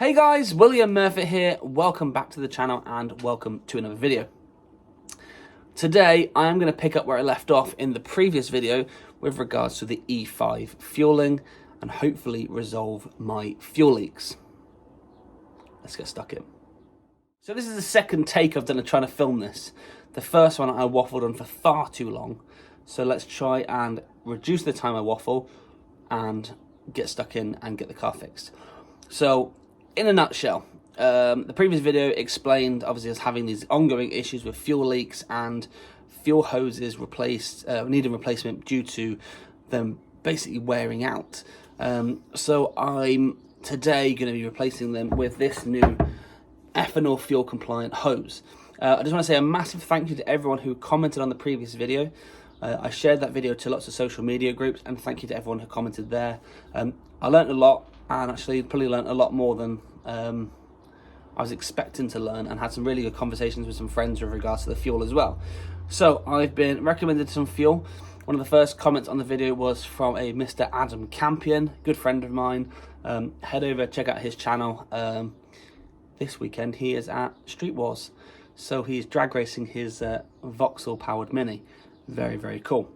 Hey guys, William Murphy here. Welcome back to the channel and welcome to another video. Today I am going to pick up where I left off in the previous video with regards to the E5 fueling and hopefully resolve my fuel leaks. Let's get stuck in. So this is the second take I've done of trying to film this. The first one I waffled on for far too long. So let's try and reduce the time I waffle and get stuck in and get the car fixed. So in a nutshell, the previous video explained obviously I was having these ongoing issues with fuel leaks and fuel hoses needing replacement due to them basically wearing out. So I'm today going to be replacing them with this new ethanol fuel compliant hose. I just want to say a massive thank you to everyone who commented on the previous video. I shared that video to lots of social media groups, and thank you to everyone who commented there. I learned a lot, and actually probably learned a lot more than I was expecting to learn, and had some really good conversations with some friends with regards to the fuel as well. So I've been recommended some fuel. One of the first comments on the video was from a Mr. Adam Campion, good friend of mine. Head over, check out his channel. This weekend he is at Street Wars, so he's drag racing his Vauxhall powered Mini. Very, very cool.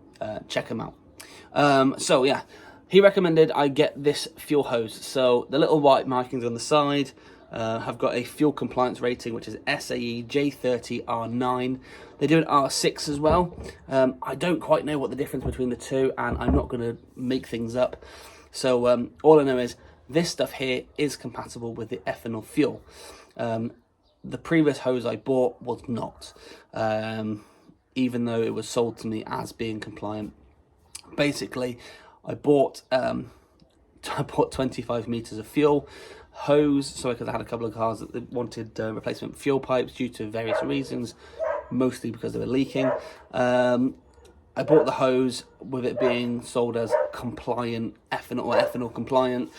Check him out. So yeah, he recommended I get this fuel hose. So the little white markings on the side have got a fuel compliance rating, which is SAE J30R9. They do an R6 as well. I don't quite know what the difference between the two, and I'm not going to make things up. So all I know is this stuff here is compatible with the ethanol fuel. The previous hose I bought was not. Even though it was sold to me as being compliant. Basically, I bought 25 meters of fuel hose, so because I had a couple of cars that wanted replacement fuel pipes due to various reasons, mostly because they were leaking. I bought the hose with it being sold as compliant ethanol or ethanol compliant.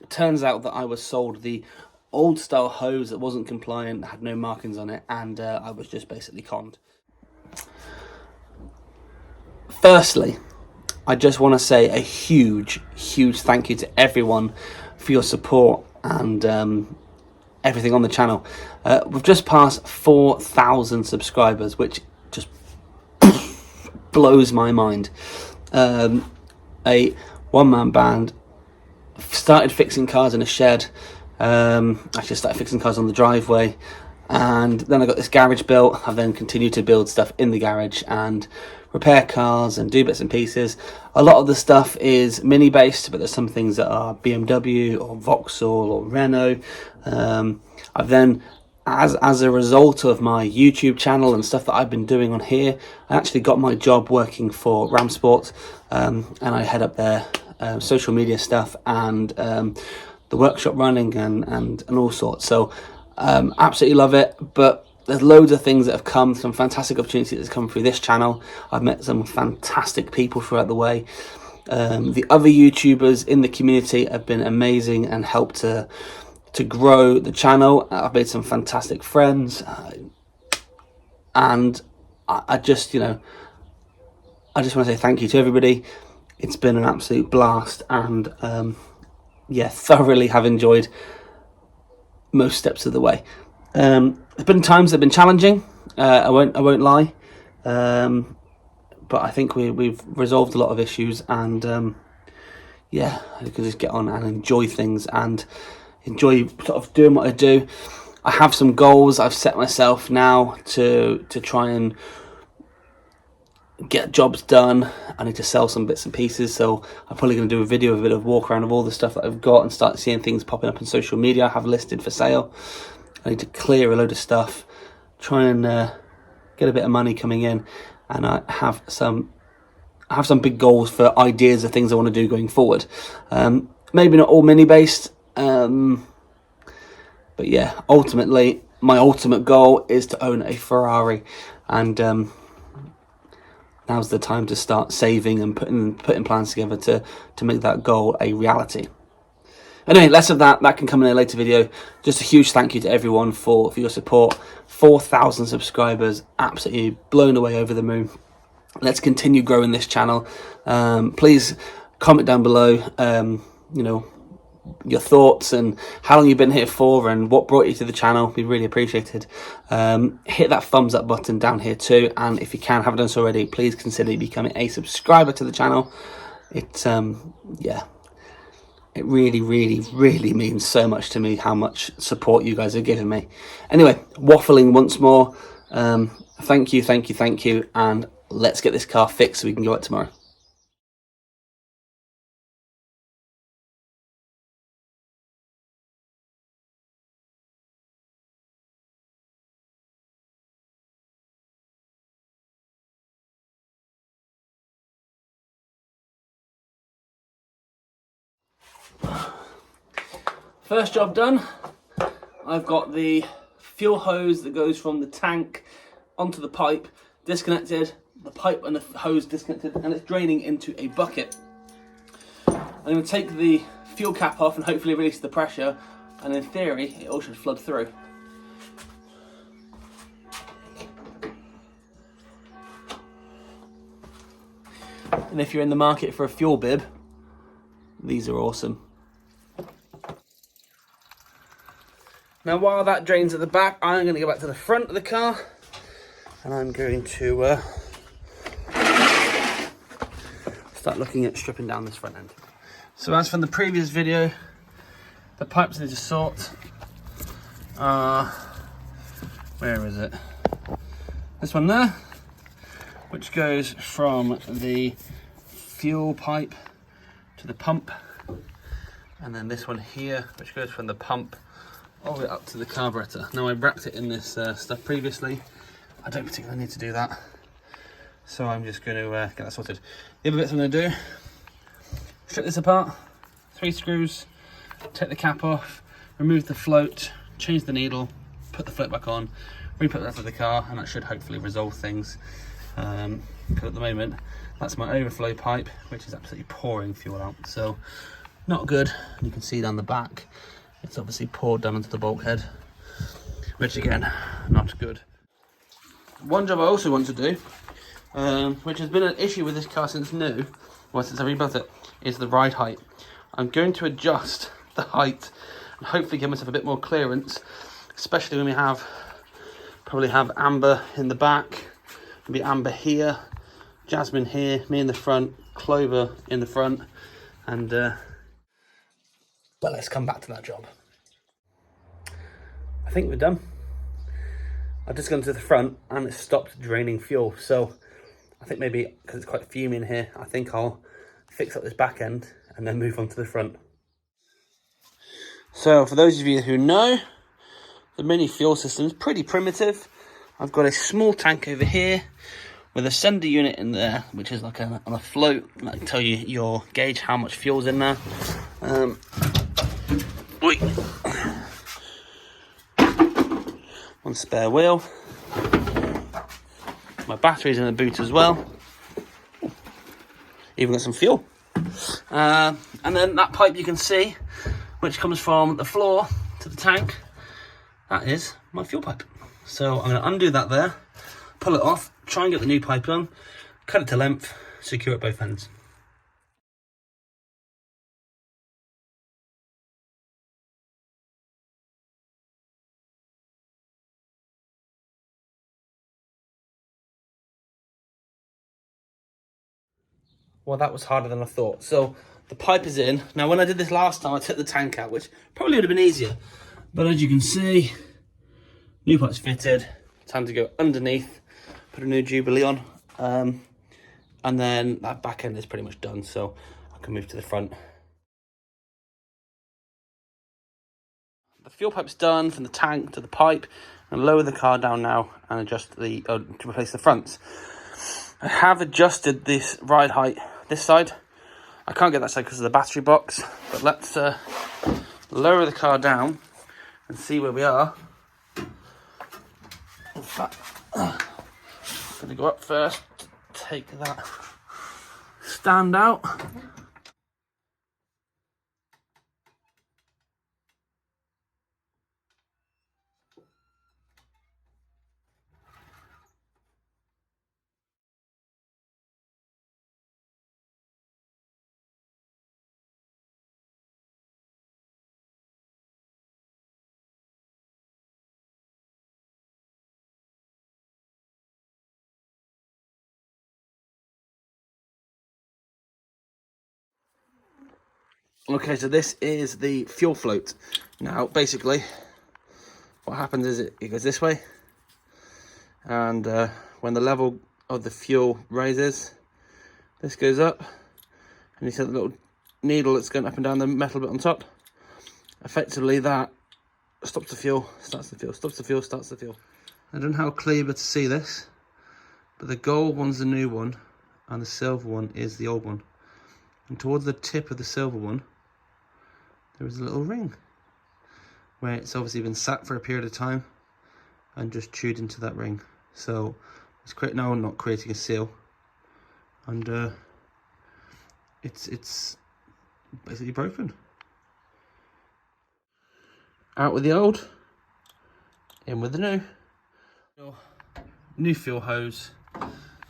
Turns out that I was sold the old style hose that wasn't compliant, had no markings on it, and I was just basically conned. Firstly, I just want to say a huge thank you to everyone for your support and everything on the channel. We've just passed 4,000 subscribers, which just blows my mind. A one-man band, started fixing cars in a shed, actually started fixing cars on the driveway, and then I got this garage built. I've then continued to build stuff in the garage and repair cars and do bits and pieces. A lot of the stuff is Mini based, but there's some things that are BMW or Vauxhall or Renault. I've then, as a result of my YouTube channel and stuff that I've been doing on here, I actually got my job working for Ram Sport, and I head up their social media stuff and the workshop running and all sorts. So absolutely love it, but there's loads of things that have come, some fantastic opportunities that have come through this channel. I've met some fantastic people throughout the way. The other YouTubers in the community have been amazing and helped to grow the channel. I've made some fantastic friends, and I just want to say thank you to everybody. It's been an absolute blast, and yeah, thoroughly have enjoyed most steps of the way. There's been times that have been challenging. I won't lie, but I think we've resolved a lot of issues, and yeah, I can just get on and enjoy things and enjoy sort of doing what I do. I have some goals I've set myself now to try and get jobs done. I need to sell some bits and pieces, so I'm probably going to do a video, a bit of walk around of all the stuff that I've got and start seeing things popping up on social media I have listed for sale. I need to clear a load of stuff, try and get a bit of money coming in, and I have some big goals for ideas of things I want to do going forward. Maybe not all Mini based, but yeah, ultimately my ultimate goal is to own a Ferrari, and now's the time to start saving and putting plans together to make that goal a reality. Anyway, less of that can come in a later video. Just a huge thank you to everyone for your support. 4,000 subscribers, absolutely blown away over the moon. Let's continue growing this channel. Please comment down below, your thoughts and how long you've been here for and what brought you to the channel. Be really appreciated. Hit that thumbs up button down here too, and if you haven't done so already, please consider becoming a subscriber to the channel. It yeah, it really, really, really means so much to me how much support you guys are giving me. Anyway, waffling once more. Thank you, thank you, thank you, and let's get this car fixed so we can go out tomorrow. First job done. I've got the fuel hose that goes from the tank onto the pipe disconnected, the pipe and the hose disconnected, and it's draining into a bucket. I'm going to take the fuel cap off and hopefully release the pressure, and in theory it all should flood through. And if you're in the market for a fuel bib, these are awesome. Now while that drains at the back, I'm going to go back to the front of the car and I'm going to start looking at stripping down this front end. So as from the previous video, the pipes need to sort. Where is it? This one there, which goes from the fuel pipe to the pump, and then this one here, which goes from the pump all the way up to the carburetor. Now I wrapped it in this stuff previously. I don't particularly need to do that, so I'm just going to get that sorted. The other bits I'm going to do: strip this apart, 3 screws, take the cap off, remove the float, change the needle, put the float back on, re-put that to the car, and that should hopefully resolve things. Because at the moment, that's my overflow pipe, which is absolutely pouring fuel out. So not good. You can see down the back, it's obviously poured down into the bulkhead, which again, not good. One job I also want to do, which has been an issue with this car since new, well since I rebuilt it, is the ride height. I'm going to adjust the height and hopefully give myself a bit more clearance, especially when we probably have Amber in the back, maybe Amber here, Jasmine here, me in the front, Clover in the front, and well, let's come back to that job. I think we're done. I've just gone to the front and it stopped draining fuel, so I think maybe because it's quite fumy in here, I think I'll fix up this back end and then move on to the front. So for those of you who know, the Mini fuel system is pretty primitive. I've got a small tank over here with a sender unit in there, which is like on a float. I can tell you your gauge how much fuel's in there. One spare wheel. My battery's in the boot as well. Even got some fuel. And then that pipe you can see, which comes from the floor to the tank, that is my fuel pipe. So I'm going to undo that there, pull it off, try and get the new pipe on, cut it to length, secure it both ends. Well, that was harder than I thought. So the pipe is in. Now when I did this last time, I took the tank out, which probably would have been easier. But as you can see, new pipe's fitted. Time to go underneath, put a new Jubilee on. And then that back end is pretty much done, so I can move to the front. The fuel pipe's done from the tank to the pipe. And lower the car down now and adjust to replace the fronts. I have adjusted this ride height this side. I can't get that side because of the battery box, but let's lower the car down and see where we are. In fact, I'm gonna go up first, take that stand out. Okay, so this is the fuel float. Now, basically, what happens is it goes this way, and when the level of the fuel rises, this goes up, and you see the little needle that's going up and down the metal bit on top. Effectively, that stops the fuel, starts the fuel, stops the fuel, starts the fuel. I don't know how clear to see this, but the gold one's the new one, and the silver one is the old one. And towards the tip of the silver one, there is a little ring, where it's obviously been sat for a period of time, and just chewed into that ring. So it's now not creating a seal, and it's basically broken. Out with the old, in with the new. New fuel hose.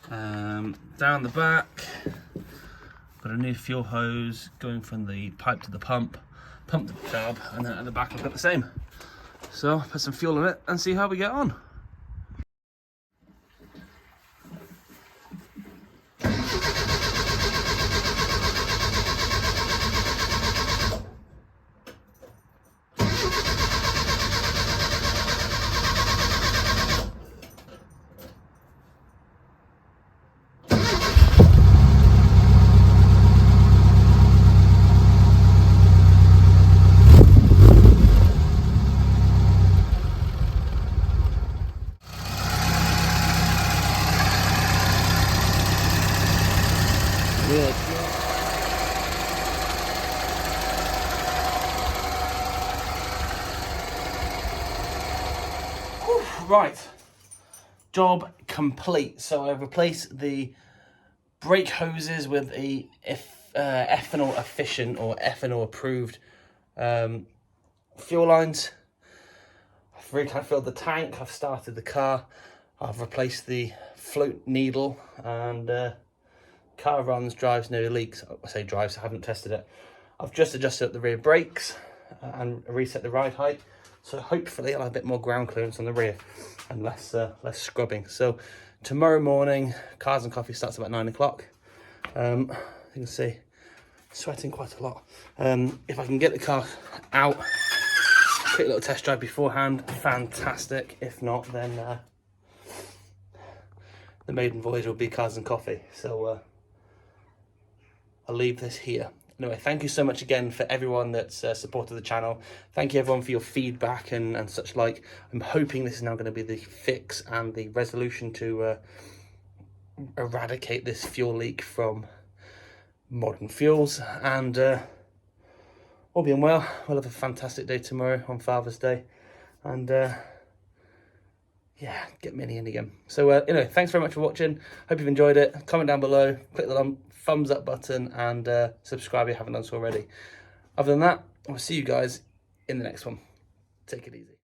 Down the back, got a new fuel hose going from the pipe to the pump to the valve, and then at the back I've got the same. So put some fuel in it and see how we get on. Good. Right, job complete. So I've replaced the brake hoses with a ethanol efficient or ethanol approved fuel lines. I've really kind of filled the tank, I've started the car, I've replaced the float needle, and car runs, drives, no leaks. I say drives, I haven't tested it. I've just adjusted up the rear brakes and reset the ride height, so hopefully I'll have a bit more ground clearance on the rear and less scrubbing. So tomorrow morning, Cars and Coffee starts about 9 o'clock. You can see sweating quite a lot. If I can get the car out, quick little test drive beforehand, fantastic. If not, then the maiden voyage will be Cars and Coffee. So I'll leave this here. Anyway, thank you so much again for everyone that's supported the channel. Thank you everyone for your feedback and such like. I'm hoping this is now going to be the fix and the resolution to eradicate this fuel leak from modern fuels. And all being well, we'll have a fantastic day tomorrow on Father's Day. And yeah, get Mini in again. So anyway, thanks very much for watching. Hope you've enjoyed it. Comment down below, click the thumbs up button, and subscribe if you haven't done so already. Other than that, I'll see you guys in the next one. Take it easy.